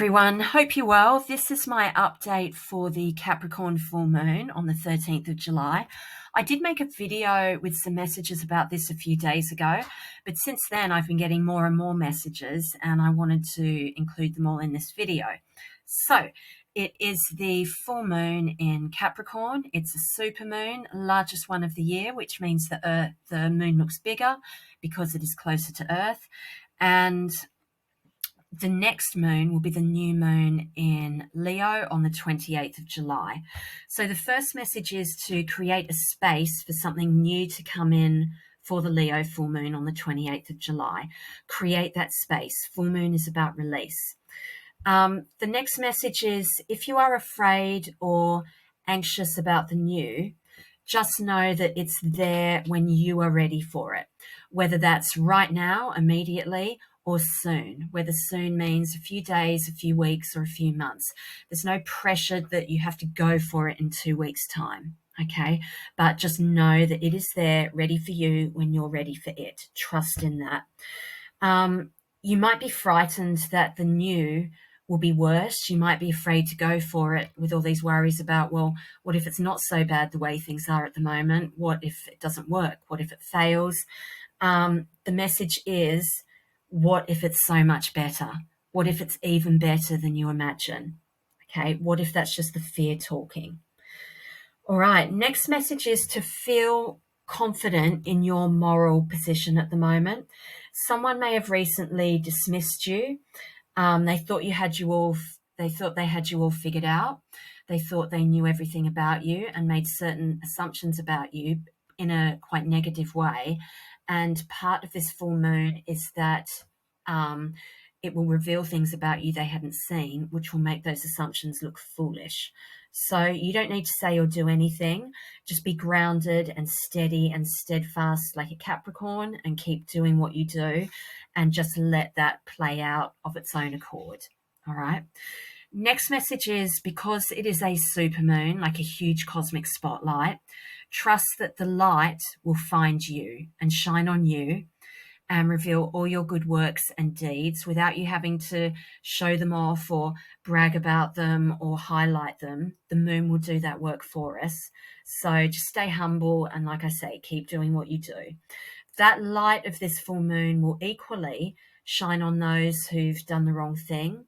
Everyone, hope you're well. This is my update for the Capricorn full moon on the 13th of July. I did make a video with some messages about this a few days ago, but since then I've been getting more and more messages and I wanted to include them all in this video. So it is the full moon in Capricorn. It's a supermoon, largest one of the year, which means that the moon looks bigger because it is closer to Earth. And the next moon will be the new moon in Leo on the 28th of July. So the first message is to create a space for something new to come in for the Leo full moon on the 28th of July. Create that space. Full moon is about release. The next message is if you are afraid or anxious about the new, just know that it's there when you are ready for it, whether that's right now, immediately, or soon, whether soon means a few days, a few weeks, or a few months. There's no pressure that you have to go for it in 2 weeks' time, okay? But just know that it is there, ready for you when you're ready for it. Trust in that. You might be frightened that the new will be worse. You might be afraid to go for it with all these worries about, well, what if it's not so bad the way things are at the moment? What if it doesn't work? What if it fails? The message is, what if it's so much better? What if it's even better than you imagine? Okay, what if that's just the fear talking? All right, next message is to feel confident in your moral position at the moment. Someone may have recently dismissed you. They thought they had you all figured out. They thought they knew everything about you and made certain assumptions about you in a quite negative way. And part of this full moon is that it will reveal things about you they hadn't seen, which will make those assumptions look foolish. So you don't need to say or do anything. Just be grounded and steady and steadfast like a Capricorn and keep doing what you do and just let that play out of its own accord. All right. Next message is, because it is a supermoon, like a huge cosmic spotlight, trust that the light will find you and shine on you and reveal all your good works and deeds without you having to show them off or brag about them or highlight them. The moon will do that work for us. So just stay humble and, like I say, keep doing what you do. That light of this full moon will equally shine on those who've done the wrong thing,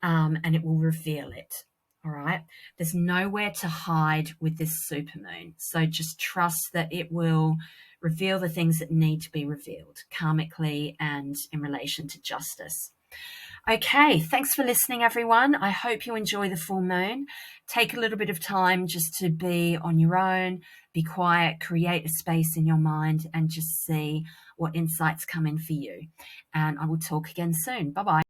and it will reveal it. All right. There's nowhere to hide with this supermoon. So just trust that it will reveal the things that need to be revealed karmically and in relation to justice. Okay, thanks for listening, everyone. I hope you enjoy the full moon. Take a little bit of time just to be on your own, be quiet, create a space in your mind, and just see what insights come in for you. And I will talk again soon. Bye-bye.